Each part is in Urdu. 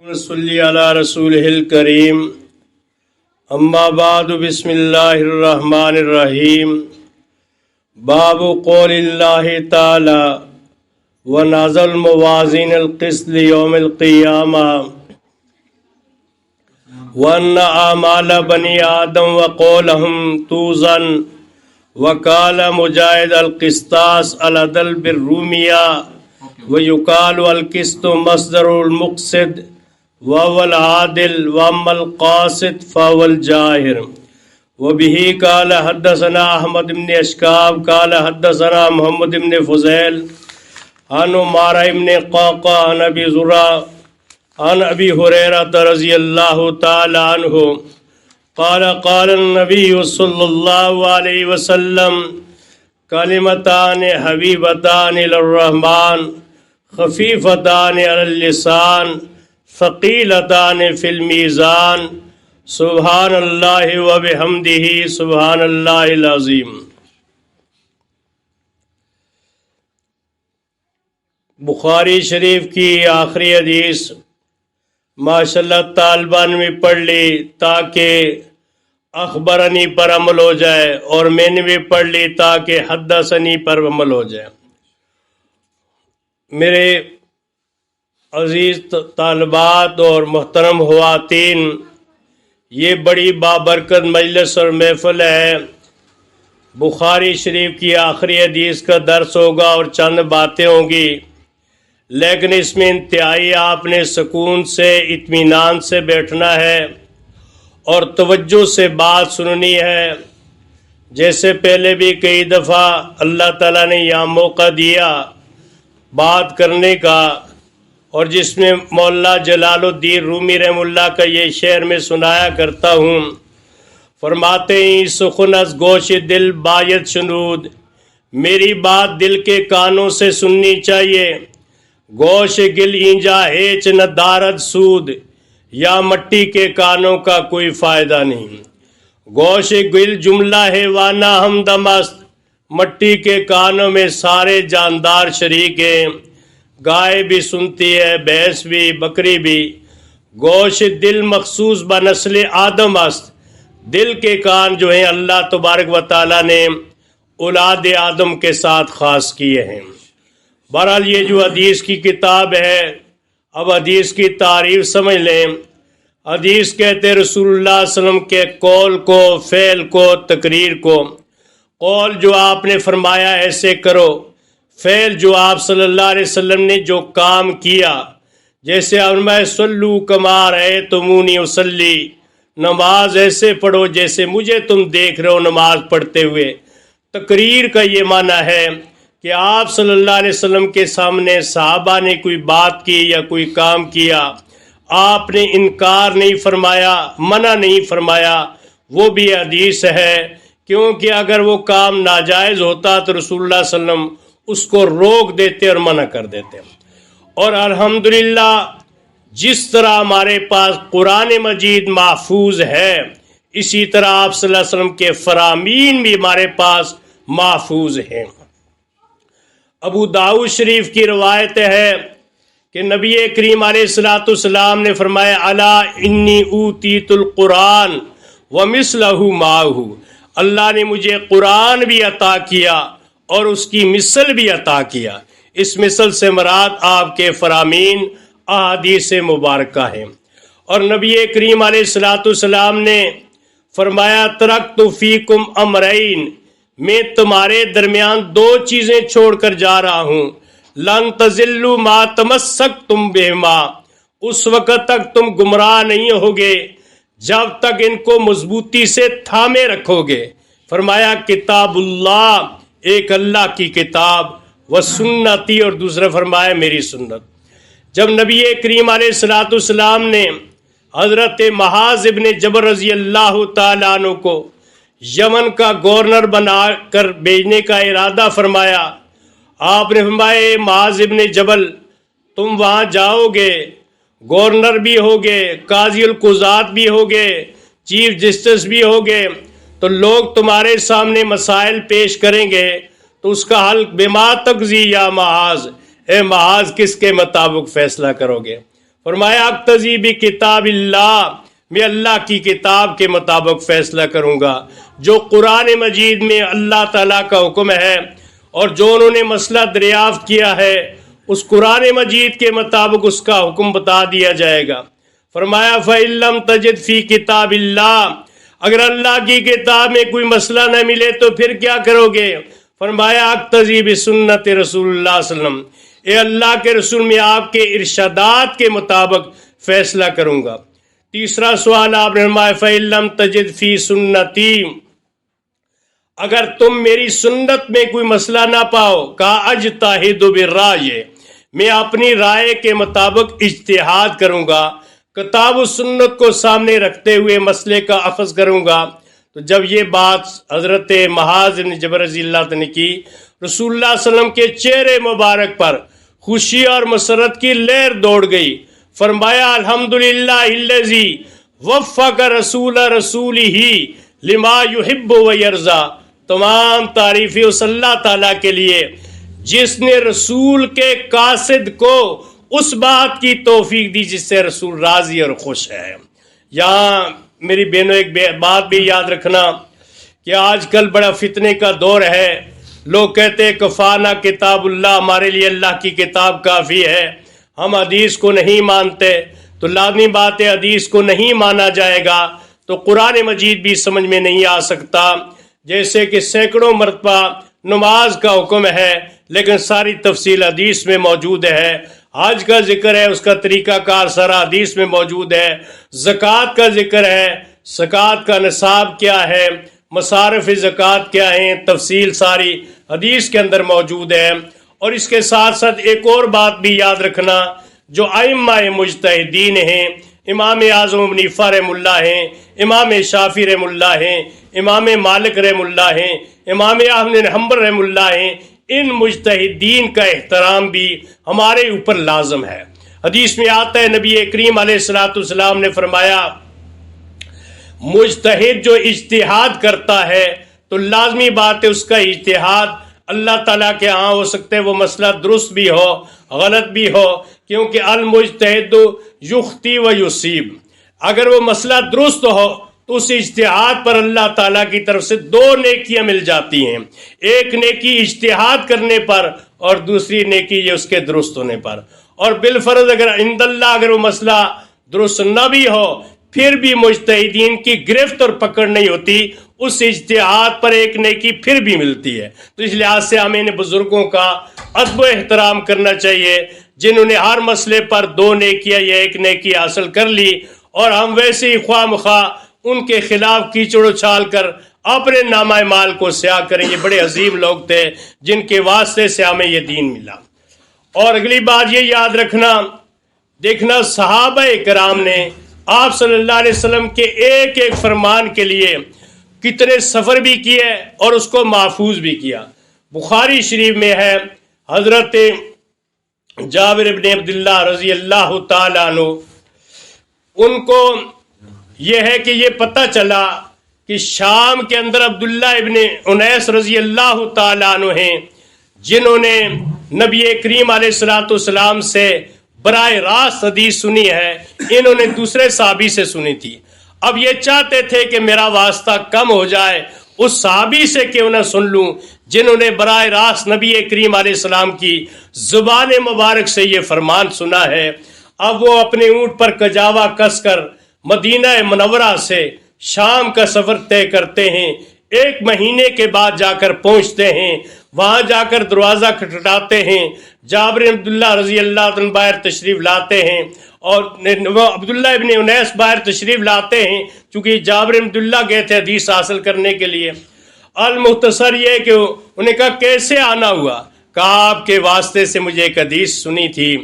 صلی علی رسول الکریم اما بعد بسم اللہ الرحمن الرحیم باب قول اللہ تعالی ونزل موازین القسط لیوم القیامہ وان اعمال بنی آدم وقولهم توزن وقال مجاہد القسطاس العدل بالرومیہ ويقال القسط مصدر المقصد وهو العادل واما القاسط فهو الجاهر وبه قال حدثنا احمد بن اشكاب قال حدثنا محمد بن فضيل عن عمار بن قعقاع عن ابي زرعة عن ابي هريرة رضي الله تعالى عنه قال قال النبي صلى الله عليه وسلم كلمتان حبيبتان الى الرحمن خفیفتان علی اللسان ثقیلتان فی المیزان سبحان اللہ وبحمدہ سبحان اللہ العظیم۔ بخاری شریف کی آخری حدیث ماشاءاللہ طالبان میں پڑھ لی تاکہ اخبرنی پر عمل ہو جائے، اور میں نے بھی پڑھ لی تاکہ حدثنی پر عمل ہو جائے۔ میرے عزیز طالبات اور محترم خواتین، یہ بڑی بابرکت مجلس اور محفل ہے۔ بخاری شریف کی آخری حدیث کا درس ہوگا اور چند باتیں ہوں گی، لیکن اس میں انتہائی آپ نے سکون سے اطمینان سے بیٹھنا ہے اور توجہ سے بات سننی ہے۔ جیسے پہلے بھی کئی دفعہ اللہ تعالیٰ نے یہاں موقع دیا بات کرنے کا، اور جس میں مولا جلال الدین رومی رحم اللہ کا یہ شعر میں سنایا کرتا ہوں۔ فرماتے ہیں سخن از گوش دل باید شنود، میری بات دل کے کانوں سے سننی چاہیے۔ گوش گل اینجا ہیچ نہ دارد سود، یا مٹی کے کانوں کا کوئی فائدہ نہیں۔ گوش گل جملہ ہے وانا ہمدم است، مٹی کے کانوں میں سارے جاندار شریک ہیں، گائے بھی سنتی ہے، بھینس بھی، بکری بھی۔ گوش دل مخصوص بنسل آدم است، دل کے کان جو ہیں اللہ تبارک و تعالیٰ نے اولاد آدم کے ساتھ خاص کیے ہیں۔ بہرحال یہ جو حدیث کی کتاب ہے، اب حدیث کی تعریف سمجھ لیں۔ حدیث کہتے رسول اللہ صلی اللہ علیہ وسلم کے قول کو، فعل کو، تقریر کو۔ قول جو آپ نے فرمایا ایسے کرو، فعل جو آپ صلی اللہ علیہ وسلم نے جو کام کیا، جیسے فرمایا صلو کما رأیتمونی اصلی، نماز ایسے پڑھو جیسے مجھے تم دیکھ رہے ہو نماز پڑھتے ہوئے۔ تقریر کا یہ معنی ہے کہ آپ صلی اللہ علیہ وسلم کے سامنے صحابہ نے کوئی بات کی یا کوئی کام کیا، آپ نے انکار نہیں فرمایا، منع نہیں فرمایا، وہ بھی حدیث ہے۔ کیونکہ اگر وہ کام ناجائز ہوتا تو رسول اللہ صلی اللہ علیہ وسلم اس کو روک دیتے اور منع کر دیتے۔ اور الحمدللہ جس طرح ہمارے پاس قرآن مجید محفوظ ہے، اسی طرح آپ صلی اللہ علیہ وسلم کے فرامین بھی ہمارے پاس محفوظ ہیں۔ ابو داؤد شریف کی روایت ہے کہ نبی کریم علیہ الصلوۃ والسلام نے فرمایا الا انی اوتیت القرآن ومثلہ معہ، اللہ نے مجھے قرآن بھی عطا کیا اور اس کی مثل بھی عطا کیا۔ اس مثل سے مراد آپ کے فرامین احادیث مبارکہ ہیں۔ اور نبی کریم علیہ الصلوۃ والسلام نے فرمایا ترکت فیکم امرین، میں تمہارے درمیان دو چیزیں چھوڑ کر جا رہا ہوں، لن تضلوا ما تمسکتم بہما، اس وقت تک تم گمراہ نہیں ہوگے جب تک ان کو مضبوطی سے تھامے رکھو گے۔ فرمایا کتاب اللہ، ایک اللہ کی کتاب، و سنتی، اور دوسرا فرمایا میری سنت۔ جب نبی کریم علیہ الصلوۃ والسلام نے حضرت معاذ ابن جبل رضی اللہ تعالیٰ عنہ کو یمن کا گورنر بنا کر بھیجنے کا ارادہ فرمایا، آپ نے فرمایا معاذ ابن جبل تم وہاں جاؤ گے، گورنر بھی ہوگے، قاضی القضات بھی ہوگے، چیف جسٹس بھی ہوگے، تو لوگ تمہارے سامنے مسائل پیش کریں گے، تو اس کا حل بما تقضی یا معاذ، اے معاذ کس کے مطابق فیصلہ کرو گے؟ فرمایا اقتضی بکتاب اللہ، میں اللہ کی کتاب کے مطابق فیصلہ کروں گا۔ جو قرآن مجید میں اللہ تعالیٰ کا حکم ہے اور جو انہوں نے مسئلہ دریافت کیا ہے، اس قرآن مجید کے مطابق اس کا حکم بتا دیا جائے گا۔ فرمایا فَإِن لَّمْ تَجِدْ فِي کتاب اللہ، اگر اللہ کی کتاب میں کوئی مسئلہ نہ ملے تو پھر کیا کرو گے؟ فرمایا اقتضی بسنت رسول اللہ صلی اللہ علیہ وسلم، اے اللہ کے رسول میں آپ کے ارشادات کے مطابق فیصلہ کروں گا۔ تیسرا سوال آپ نے فرمایا فَإِن لَّمْ تَجِدْ فِي سُنَّتِي، اگر تم میری سنت میں کوئی مسئلہ نہ پاؤ، کہا اجتہد بالرائے، میں اپنی رائے کے مطابق اجتہاد کروں گا، کتاب و سنت کو سامنے رکھتے ہوئے مسئلے کا اخذ کروں گا۔ تو جب یہ بات حضرت معاذ بن جبل رضی اللہ عنہ نے کی، رسول اللہ صلی اللہ علیہ وسلم کے چہرے مبارک پر خوشی اور مسرت کی لہر دوڑ گئی۔ فرمایا الحمدللہ الذی وفق رسول رسولہ لما یحب و یرضا، تمام تعریفیں اس اللہ تعالیٰ کے لیے جس نے رسول کے قاصد کو اس بات کی توفیق دی جس سے رسول راضی اور خوش ہے۔ یہاں میری بہنوں ایک بات بھی یاد رکھنا کہ آج کل بڑا فتنے کا دور ہے۔ لوگ کہتے ہیں کفانا کتاب اللہ، ہمارے لیے اللہ کی کتاب کافی ہے، ہم حدیث کو نہیں مانتے۔ تو لازمی بات ہے حدیث کو نہیں مانا جائے گا تو قرآن مجید بھی سمجھ میں نہیں آ سکتا۔ جیسے کہ سینکڑوں مرتبہ نماز کا حکم ہے لیکن ساری تفصیل حدیث میں موجود ہے، حج کا ذکر ہے اس کا طریقہ کار سارا حدیث میں موجود ہے، زکوٰۃ کا ذکر ہے، زکوٰۃ کا نصاب کیا ہے، مصارف زکوٰۃ کیا ہیں، تفصیل ساری حدیث کے اندر موجود ہے۔ اور اس کے ساتھ ساتھ ایک اور بات بھی یاد رکھنا، جو ائمہ مجتہدین ہیں، امام اعظم ابو حنیفہ رحمہ اللہ ہیں، امام شافعی رحمہ اللہ ہیں، امام مالک رحمہ اللہ ہیں، امام احمد بن حنبل رحمہ اللہ ہیں، ان مجتہدین کا احترام بھی ہمارے اوپر لازم ہے۔ حدیث میں آتا ہے نبی کریم علیہ الصلوۃ والسلام نے فرمایا مجتہد جو اجتہاد کرتا ہے تو لازمی بات ہے اس کا اجتہاد اللہ تعالیٰ کے ہاں ہو سکتا ہے وہ مسئلہ درست بھی ہو غلط بھی ہو، کیونکہ المجتہد یخطی و یصیب، اگر وہ مسئلہ درست ہو تو اس اجتہاد پر اللہ تعالیٰ کی طرف سے دو نیکیاں مل جاتی ہیں، ایک نیکی اجتہاد کرنے پر اور دوسری نیکی یہ اس کے درست ہونے پر۔ اور بالفرض اگر عند اللہ اگر وہ مسئلہ درست نہ بھی ہو پھر بھی مجتہدین کی گرفت اور پکڑ نہیں ہوتی، اس اجتہاد پر ایک نیکی پھر بھی ملتی ہے۔ تو اس لحاظ سے ہمیں ان بزرگوں کا ادب و احترام کرنا چاہیے جنہوں نے ہر مسئلے پر دو نیکیاں یا ایک نیکی حاصل کر لی، اور ہم ویسے ہی خواہ مخواہ ان کے خلاف کیچڑ اچھال کر اپنے نامہ مال کو سیاہ کریں۔ یہ بڑے عظیم لوگ تھے جن کے واسطے سے ہمیں یہ دین ملا۔ اور اگلی بات یہ یاد رکھنا، دیکھنا صحابہ کرام نے آپ صلی اللہ علیہ وسلم کے ایک ایک فرمان کے لیے کتنے سفر بھی کیے اور اس کو محفوظ بھی کیا۔ بخاری شریف میں ہے حضرت جابر بن عبداللہ رضی اللہ تعالیٰ عنہ، ان کو یہ ہے کہ یہ پتہ چلا کہ شام کے اندر عبداللہ ابن انیس رضی اللہ تعالیٰ عنہ ہیں جنہوں نے نبی کریم علیہ الصلوۃ والسلام سے براہ راست حدیث سنی ہے، انہوں نے دوسرے صحابی سے سنی تھی۔ اب یہ چاہتے تھے کہ میرا واسطہ کم ہو جائے، اس صحابی سے کیوں نہ سن لوں جنہوں نے براہ راست نبی کریم علیہ السلام کی زبان مبارک سے یہ فرمان سنا ہے۔ اب وہ اپنے اونٹ پر کجاوا کس کر مدینہ منورہ سے شام کا سفر طے کرتے ہیں، ایک مہینے کے بعد جا کر پہنچتے ہیں، وہاں جا کر دروازہ کھٹکھٹاتے ہیں، جابر عبداللہ رضی اللہ عنہ باہر تشریف لاتے ہیں، اور عبداللہ ابن انیس باہر تشریف لاتے ہیں چونکہ جابر عبداللہ گئے تھے حدیث حاصل کرنے کے لیے۔ المختصر یہ کہ انہیں کہا کیسے آنا ہوا؟ کہا آپ کے واسطے سے مجھے ایک حدیث سنی تھی،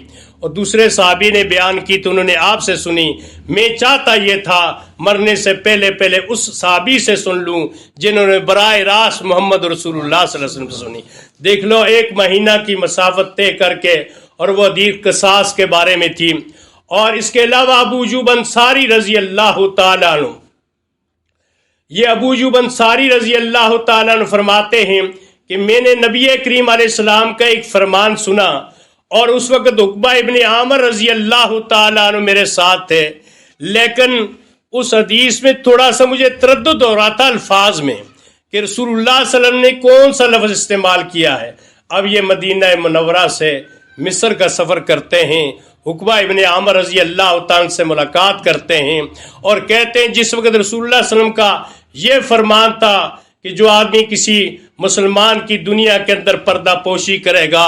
اور دوسرے صحابی نے بیان کی تو انہوں نے آپ سے سنی، میں چاہتا یہ تھا مرنے سے پہلے اس صحابی سے سن لوں جنہوں نے براہ راست محمد رسول اللہ صلی اللہ علیہ وسلم سے سنی۔ دیکھ لو ایک مہینہ کی مسافت طے کر کے، اور وہ حدیث قصاص کے بارے میں تھی۔ اور اس کے علاوہ ابو ایوب انصاری رضی اللہ تعالیٰ عنہ، یہ ابو ایوب انصاری رضی اللہ تعالیٰ عنہ فرماتے ہیں کہ میں نے نبی کریم علیہ السلام کا ایک فرمان سنا، اور اس وقت عقبہ ابن عامر رضی اللہ تعالیٰ عنہ میرے ساتھ تھے، لیکن اس حدیث میں تھوڑا سا مجھے تردد ہو رہا تھا الفاظ میں کہ رسول اللہ صلی اللہ علیہ وسلم نے کون سا لفظ استعمال کیا ہے۔ اب یہ مدینہ منورہ سے مصر کا سفر کرتے ہیں، عقبہ ابن عامر رضی اللہ تعالیٰ سے ملاقات کرتے ہیں اور کہتے ہیں جس وقت رسول اللہ صلی اللہ علیہ وسلم کا یہ فرمان تھا کہ جو آدمی کسی مسلمان کی دنیا کے اندر پردہ پوشی کرے گا،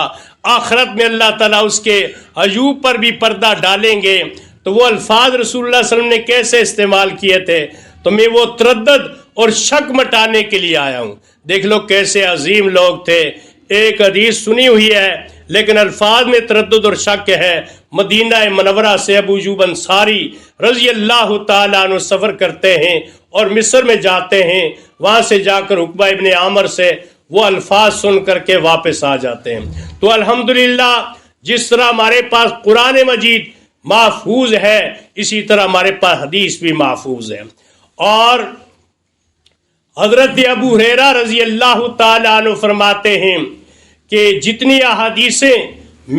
آخرت میں اللہ تعالیٰ اس کے عیوب پر بھی پردہ ڈالیں گے، تو وہ الفاظ رسول اللہ صلی اللہ علیہ وسلم نے کیسے استعمال کیے تھے، تو میں وہ تردد اور شک مٹانے کے لیے آیا ہوں۔ دیکھ لو کیسے عظیم لوگ تھے، ایک حدیث سنی ہوئی ہے لیکن الفاظ میں تردد اور شک ہے۔ مدینہ منورہ سے ابو ایوب انصاری رضی اللہ تعالیٰ عنہ سفر کرتے ہیں اور مصر میں جاتے ہیں، وہاں سے جا کر عقبہ ابن عامر سے وہ الفاظ سن کر کے واپس آ جاتے ہیں۔ تو الحمدللہ جس طرح ہمارے پاس قرآن مجید محفوظ ہے، اسی طرح ہمارے پاس حدیث بھی محفوظ ہے۔ اور حضرت ابو ہریرہ رضی اللہ تعالیٰ عنہ فرماتے ہیں کہ جتنی احادیثیں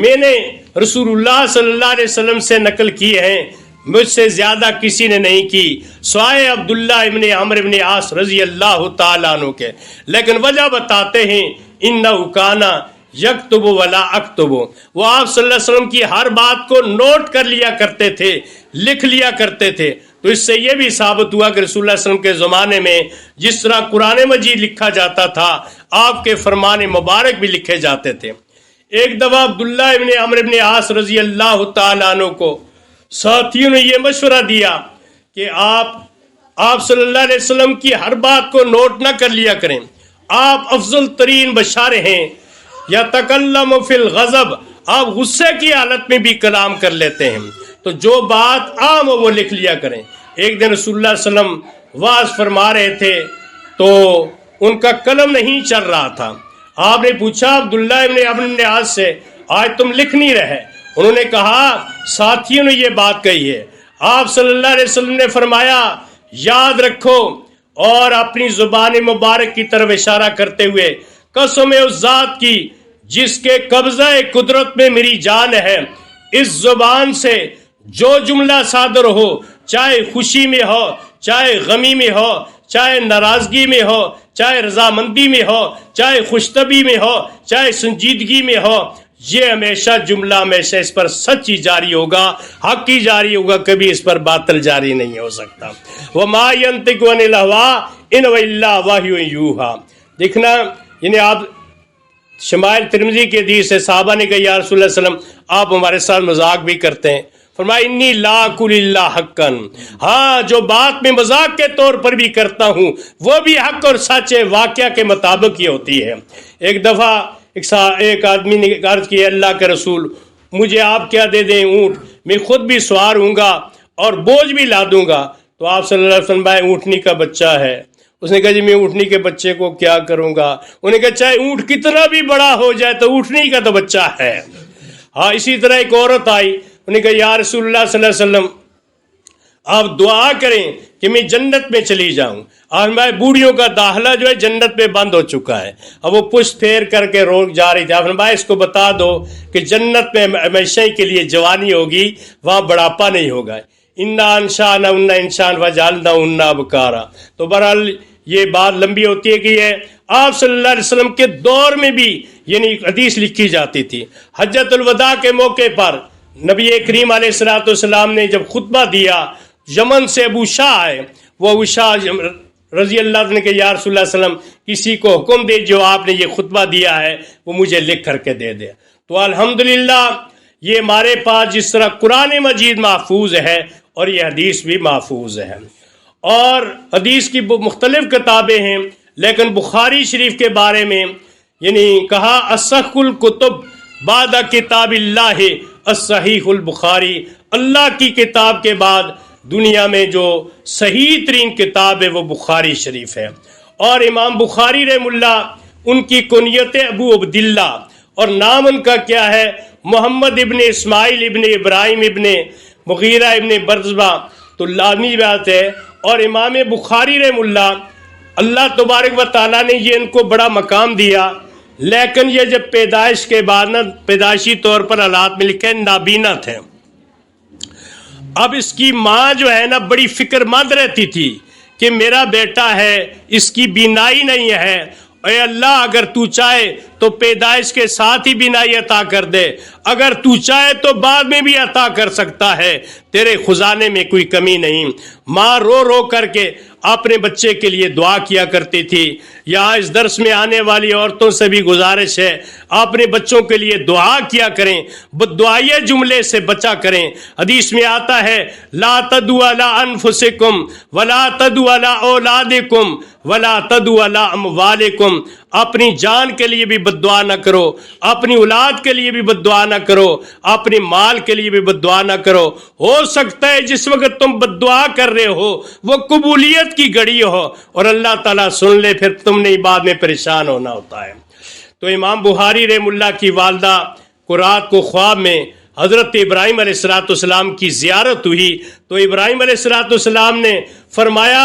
میں نے رسول اللہ صلی اللہ علیہ وسلم سے نقل کی ہیں، مجھ سے زیادہ کسی نے نہیں کی سوائے عبداللہ ابن عمرو ابن عاص رضی اللہ تعالیٰ عنہ کے۔ لیکن وجہ بتاتے ہیں، انہ کان یکتب ولا اکتب، وہ آپ صلی اللہ علیہ وسلم کی ہر بات کو نوٹ کر لیا کرتے تھے، لکھ لیا کرتے تھے۔ تو اس سے یہ بھی ثابت ہوا کہ رسول اللہ صلی اللہ علیہ وسلم کے زمانے میں جس طرح قرآن مجید لکھا جاتا تھا، آپ کے فرمان مبارک بھی لکھے جاتے تھے۔ ایک دفعہ عبداللہ ابن عمرو ابن عاص رضی اللہ تعالیٰ عنہ کو ساتھیوں نے یہ مشورہ دیا کہ آپ صلی اللہ علیہ وسلم کی ہر بات کو نوٹ نہ کر لیا کریں، آپ افضل ترین بشار ہیں، یا تکلم فی الغضب، آپ غصے کی حالت میں بھی کلام کر لیتے ہیں، تو جو بات عام ہو وہ لکھ لیا کریں۔ ایک دن رسول اللہ صلی اللہ علیہ وسلم واعظ فرما رہے تھے تو ان کا قلم نہیں چل رہا تھا۔ آپ نے پوچھا عبداللہ ابن عمرو ابن عاص سے، آج تم لکھ نہیں رہے؟ انہوں نے کہا ساتھیوں نے یہ بات کہی ہے۔ آپ صلی اللہ علیہ وسلم نے فرمایا یاد رکھو، اور اپنی زبان مبارک کی طرف اشارہ کرتے ہوئے قسم اس ذات کی جس کے قبضہ قدرت میں میری جان ہے، اس زبان سے جو جملہ صادر ہو، چاہے خوشی میں ہو، چاہے غمی میں ہو، چاہے ناراضگی میں ہو، چاہے رضامندی میں ہو، چاہے خوشطبی میں ہو، چاہے سنجیدگی میں ہو، یہ ہمیشہ جملہ ہمیشہ اس پر سچ ہی جاری ہوگا، حق ہی جاری ہوگا، کبھی اس پر باطل جاری نہیں ہو سکتا۔ وَمَا يَنطِقُ عَنِ الْهَوَىٰ إِنْ هُوَ إِلَّا وَحْيٌ يُوحَىٰ۔ دیکھنا، یعنی آپ شمائل ترمذی کی حدیث ہے، صحابہ نے کہا یا رسول اللہ صلی اللہ علیہ وسلم آپ ہمارے ساتھ مذاق بھی کرتے ہیں، فرمایا انی لا اقول الا حقا، ہاں جو بات میں مذاق کے طور پر بھی کرتا ہوں وہ بھی حق اور سچ واقعہ کے مطابق ہی ہوتی ہے۔ ایک دفعہ ایک آدمی نے عرض کی اللہ کے رسول مجھے آپ کیا دے دیں، اونٹ، میں خود بھی سوار ہوں گا اور بوجھ بھی لا دوں گا۔ تو آپ صلی اللہ علیہ وسلم بھائی اونٹنی کا بچہ ہے، اس نے کہا جی میں اونٹنی کے بچے کو کیا کروں گا؟ انہوں نے کہا چاہے اونٹ کتنا بھی بڑا ہو جائے تو اونٹنی کا تو بچہ ہے۔ ہاں اسی طرح ایک عورت آئی، انہوں نے کہا یا رسول اللہ صلی اللہ علیہ وسلم آپ دعا کریں کہ میں جنت میں چلی جاؤں، اور میں بوڑھیوں کا داخلہ جو ہے جنت میں بند ہو چکا ہے۔ اب وہ پشت پھیر کر کے روک جا رہی تھی، آپ نے بھائی اس کو بتا دو کہ جنت میں ہمیشہ کے لیے جوانی ہوگی، وہاں بڑھاپا نہیں ہوگا۔ انا انشانا ان انشان وجعلنا ان ابکارا۔ تو بہرحال یہ بات لمبی ہوتی ہے کہ یہ آپ صلی اللہ علیہ وسلم کے دور میں بھی یعنی حدیث لکھی جاتی تھی۔ حجۃ الوداع کے موقع پر نبی کریم علیہ الصلوۃ والسلام نے جب خطبہ دیا، یمن سے ابو شاہ آئے، وہ ابو شاہ رضی اللہ عنہ نے کہ یا رسول اللہ صلی اللہ علیہ وسلم کسی کو حکم دے جو آپ نے یہ خطبہ دیا ہے وہ مجھے لکھ کر کے دے دے۔ تو الحمدللہ یہ ہمارے پاس جس طرح قرآن مجید محفوظ ہے اور یہ حدیث بھی محفوظ ہے، اور حدیث کی مختلف کتابیں ہیں، لیکن بخاری شریف کے بارے میں یعنی کہا اصح الکتب بعد کتاب اللہ الصحیح البخاری، اللہ کی کتاب کے بعد دنیا میں جو صحیح ترین کتاب ہے وہ بخاری شریف ہے۔ اور امام بخاری رحم اللہ ان کی کنیت ابو عبداللہ، اور نام ان کا کیا ہے؟ محمد ابن اسماعیل ابن ابراہیم ابن مغیرہ ابن برزبہ، تو لازمی بات ہے۔ اور امام بخاری رحم اللہ تبارک و تعالیٰ نے یہ ان کو بڑا مقام دیا لیکن یہ جب پیدائش کے بعد نا پیدائشی طور پر حالات میں لکھے نابینا تھے. اب اس کی ماں جو ہے نا بڑی فکر مند رہتی تھی کہ میرا بیٹا ہے, اس کی بینائی نہیں ہے, اے اللہ اگر تو چاہے تو پیدائش کے ساتھ ہی بینائی عطا کر دے, اگر تو چاہے تو بعد میں بھی عطا کر سکتا ہے, تیرے خزانے میں کوئی کمی نہیں. ماں رو رو کر کے اپنے بچے کے لیے دعا کیا کرتی تھی. یہاں اس درس میں آنے والی عورتوں سے بھی گزارش ہے, اپنے بچوں کے لیے دعا کیا کریں, بددعائیے جملے سے بچا کریں. حدیث میں آتا ہے لا تدعوا علی انفسکم ولا تدعوا علی اولادکم ولا تدعوا علی اموالکم. اپنی جان کے لیے بھی بددعا نہ کرو, اپنی اولاد کے لیے بھی بددعا نہ کرو, اپنے مال کے لیے بھی بددعا نہ کرو. ہو سکتا ہے جس وقت تم بددعا کر رہے ہو وہ قبولیت کی گھڑی ہو اور اللہ تعالیٰ سن لے, پھر تم نے بعد میں پریشان ہونا ہوتا ہے. تو امام بخاری رحمہ اللہ کی والدہ کو رات کو خواب میں حضرت ابراہیم علیہ السلام کی زیارت ہوئی تو ابراہیم علیہ السلام نے فرمایا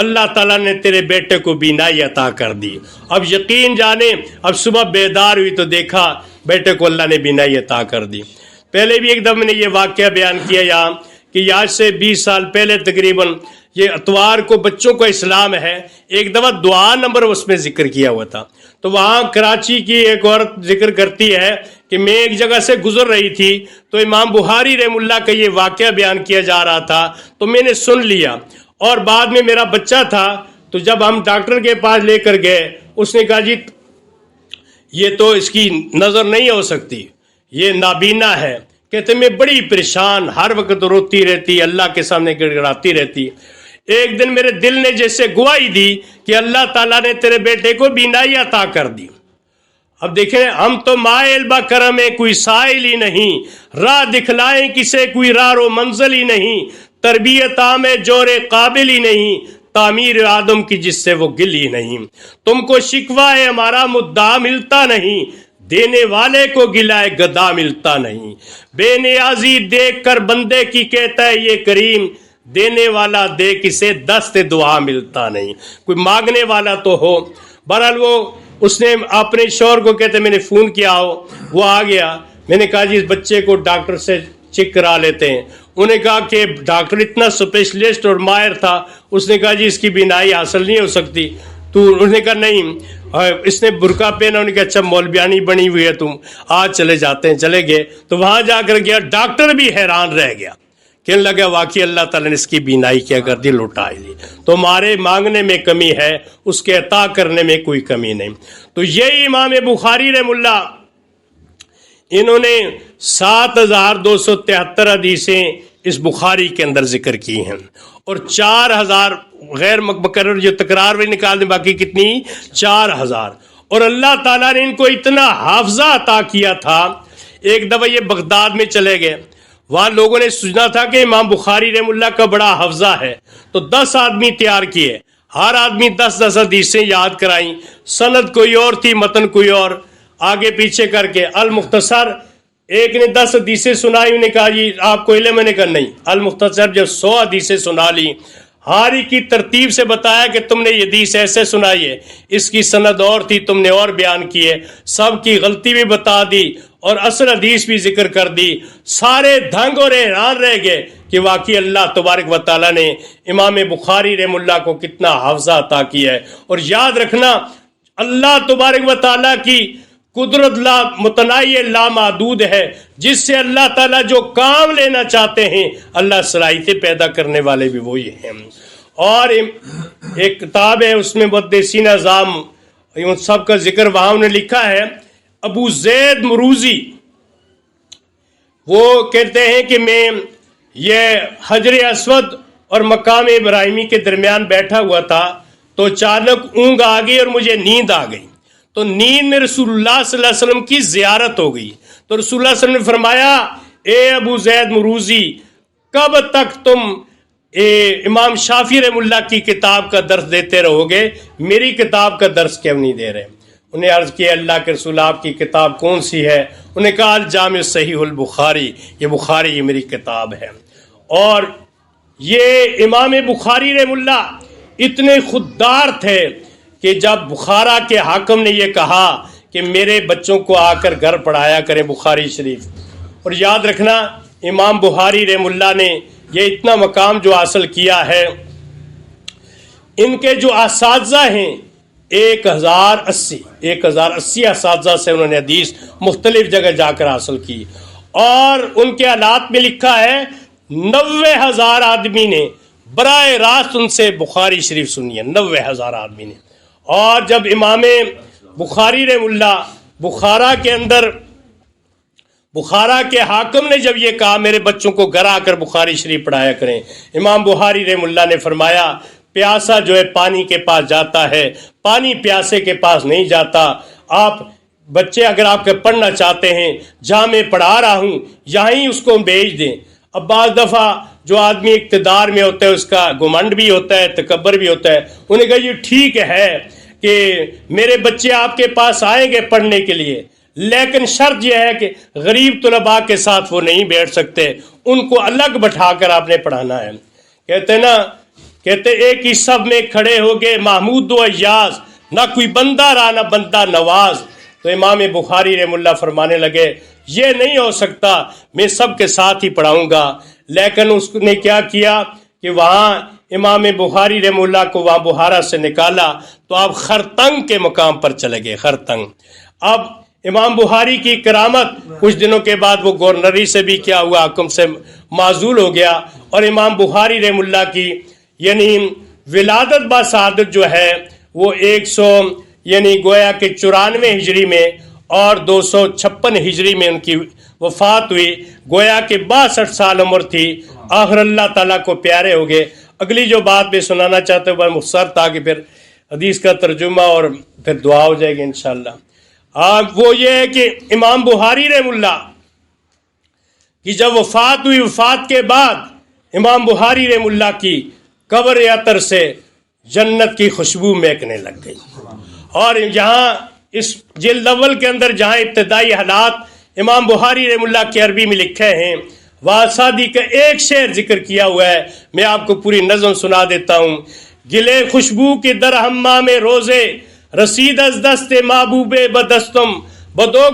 اللہ تعالیٰ نے تیرے بیٹے کو بینائی عطا کر دی. اب یقین جانے اب صبح بیدار ہوئی تو دیکھا بیٹے کو اللہ نے بینائی عطا کر دی. پہلے بھی ایک دفعہ میں نے یہ واقعہ بیان کیا یہاں کہ آج سے 20 سال پہلے تقریباً یہ اتوار کو بچوں کا اسلام ہے, ایک دفعہ دعا نمبر اس میں ذکر کیا ہوا تھا. تو وہاں کراچی کی ایک عورت ذکر کرتی ہے کہ میں ایک جگہ سے گزر رہی تھی تو امام بخاری رحمہ اللہ کا یہ واقعہ بیان کیا جا رہا تھا تو میں نے سن لیا, اور بعد میں میرا بچہ تھا تو جب ہم ڈاکٹر کے پاس لے کر گئے اس نے کہا جی یہ تو اس کی نظر نہیں ہو سکتی, یہ نابینا ہے. کہتے میں بڑی پریشان, ہر وقت روتی رہتی, اللہ کے سامنے گڑگڑاتی رہتی. ایک دن میرے دل نے جیسے گواہی دی کہ اللہ تعالیٰ نے تیرے بیٹے کو بینائی عطا کر دی. اب دیکھیں ہم تو مائل با کرم ہے کوئی سائل ہی نہیں, راہ دکھلائیں کسے کوئی راہ و منزل ہی نہیں, تربیت عام جور قابل ہی نہیں, تعمیر آدم کی جس سے وہ گل ہی نہیں. تم کو شکوہ ہے ہمارا مدعا ملتا نہیں, دینے والے کو گلائے گدا ملتا نہیں. بے نیازی دیکھ کر بندے کی کہتا ہے یہ کریم, دینے والا دے کسے دست دعا ملتا نہیں. کوئی مانگنے والا تو ہو. بہرحال وہ اس نے اپنے شوہر کو کہتے میں نے فون کیا ہو, وہ آ گیا. میں نے کہا جی اس بچے کو ڈاکٹر سے چیک کرا لیتے ہیں. انہیں کہا کہ ڈاکٹر اتنا اسپیشلسٹ اور ماہر تھا, اس نے کہا جی اس کی بینائی حاصل نہیں ہو سکتی. تو انہوں نے کہا نہیں, اس نے برقع پہنا, انہوں نے کہا اچھا مولویانی بنی ہوئی ہے تم, آج چلے جاتے ہیں. چلے گئے تو وہاں جا کر گیا, ڈاکٹر بھی حیران رہ گیا, کہنے لگا واقعی اللہ تعالیٰ نے اس کی بینائی کیا کر دی, لوٹائی دی. تو ہمارے مانگنے میں کمی ہے, اس کے عطا کرنے میں کوئی کمی نہیں. تو یہی امام بخاری رحمہ اللہ انہوں نے 7273 حدیثیں اس بخاری کے اندر ذکر کی ہیں اور 4000 غیر مکرر جو تکرار میں نکال دیں باقی کتنی 4000. اور اللہ تعالیٰ نے ان کو اتنا حافظہ عطا کیا تھا. ایک دفعہ یہ بغداد میں چلے گئے, وہاں لوگوں نے سنا تھا کہ امام بخاری رحمہ اللہ کا بڑا حافظہ ہے تو 10 آدمی تیار کیے, ہر آدمی 10 حدیثیں یاد کرائیں. سند کوئی اور تھی, متن کوئی اور, آگے پیچھے کر کے المختصر ایک نے 10 حدیثیں سنائی, انہوں نے کہا جی آپ کو علم, میں نے کہا نہیں. المختصر جب 100 حدیثیں سنا لی, ہاری کی ترتیب سے بتایا کہ تم نے یہ حدیث ایسے سنائی ہے, اس کی سند اور تھی, تم نے اور بیان کی ہے, سب کی غلطی بھی بتا دی اور اصل حدیث بھی ذکر کر دی. سارے دھنگ اور حیران رہ گئے کہ واقعی اللہ تبارک و تعالیٰ نے امام بخاری رحمہ اللہ کو کتنا حافظہ عطا کیا ہے. اور یاد رکھنا اللہ تبارک و تعالیٰ کی قدرت لا متناہی لا محدود ہے, جس سے اللہ تعالیٰ جو کام لینا چاہتے ہیں اللہ صلاحیتیں پیدا کرنے والے بھی وہی ہیں. اور ایک کتاب ہے اس میں محدثین اعظام ان سب کا ذکر وہاں انہوں نے لکھا ہے. ابو زید مروزی وہ کہتے ہیں کہ میں یہ حجر اسود اور مقام ابراہیمی کے درمیان بیٹھا ہوا تھا تو اچانک اونگ آ گئی اور مجھے نیند آ گئی. تو نیند میں رسول اللہ صلی اللہ علیہ وسلم کی زیارت ہو گئی. تو رسول اللہ صلی اللہ علیہ وسلم نے فرمایا اے ابو زید مروزی کب تک تم امام شافعی رحمہ اللہ کی کتاب کا درس دیتے رہو گے, میری کتاب کا درس کیوں نہیں دے رہے؟ انہیں عرض کیا اللہ کے رسول آپ کی کتاب کون سی ہے؟ انہیں کہا الجامع صحیح البخاری, یہ بخاری یہ میری کتاب ہے. اور یہ امام بخاری رحمہ اللہ اتنے خوددار تھے کہ جب بخارا کے حاکم نے یہ کہا کہ میرے بچوں کو آ کر گھر پڑھایا کریں بخاری شریف. اور یاد رکھنا امام بخاری رحمہ اللہ نے یہ اتنا مقام جو حاصل کیا ہے، ان کے جو اساتذہ ہیں 1080 اساتذہ سے انہوں نے حدیث مختلف جگہ جا کر حاصل کی، اور ان کے حالات میں لکھا ہے 90,000 آدمی نے براہ راست ان سے بخاری شریف سنی ہے، 90,000 آدمی نے. اور جب امام بخاری رحمہ اللہ بخارا کے حاکم نے جب یہ کہا میرے بچوں کو گھر آ کر بخاری شریف پڑھایا کریں، امام بخاری رحمہ اللہ نے فرمایا پیاسا جو ہے پانی کے پاس جاتا ہے، پانی پیاسے کے پاس نہیں جاتا. آپ بچے اگر آپ کے پڑھنا چاہتے ہیں جہاں میں پڑھا رہا ہوں یہاں ہی اس کو بھیج دیں. اب بعض دفعہ جو آدمی اقتدار میں ہوتا ہے اس کا گھمنڈ بھی ہوتا ہے، تکبر بھی ہوتا ہے. انہیں کہا یہ ٹھیک ہے کہ میرے بچے آپ کے پاس آئیں گے پڑھنے کے لیے، لیکن شرط یہ ہے کہ غریب طلباء کے ساتھ وہ نہیں بیٹھ سکتے، ان کو الگ بٹھا کر آپ نے پڑھانا ہے. کہتے ایک ہی سب میں کھڑے ہو گئے محمود و ایاز، نہ کوئی بندہ رہا نہ بندہ نواز. تو امام بخاری رحمہ اللہ فرمانے لگے یہ نہیں ہو سکتا، میں سب کے ساتھ ہی پڑھاؤں گا. لیکن اس نے کیا کیا کہ وہاں امام بخاری رحمہ اللہ کو وہاں بخارا سے نکالا تو آپ خرتنگ کے مقام پر چلے گئے. خرتنگ. اب امام بخاری کی کرامت کچھ دنوں کے بعد وہ گورنری سے بھی کیا ہوا، حکم سے معزول ہو گیا، اور امام بخاری رحمہ اللہ کی یعنی ولادت با سعادت جو ہے وہ 100 یعنی گویا کہ 94 ہجری میں اور 256 ہجری میں ان کی وفات ہوئی. گویا کہ 62 سال عمر تھی. آخر اللہ تعالیٰ کو پیارے ہو گئے. اگلی جو بات میں سنانا چاہتے ہوں مختصر تاکہ پھر حدیث کا ترجمہ اور پھر دعا ہو جائے گی انشاءاللہ. وہ یہ ہے کہ امام بخاری رحمہ اللہ کی جب وفات ہوئی، وفات کے بعد امام بخاری رحمہ اللہ کی قبر عطر سے جنت کی خوشبو مہکنے لگ گئی. اور یہاں اس جلد اول کے اندر جہاں ابتدائی حالات امام بخاری رحمہ اللہ کے عربی میں لکھے ہیں، واسادی کا ایک شعر ذکر کیا ہوا ہے، میں آپ کو پوری نظم سنا دیتا ہوں. گلے خوشبو کے در حمام روزے رسید از دست محبوب بدستم بدو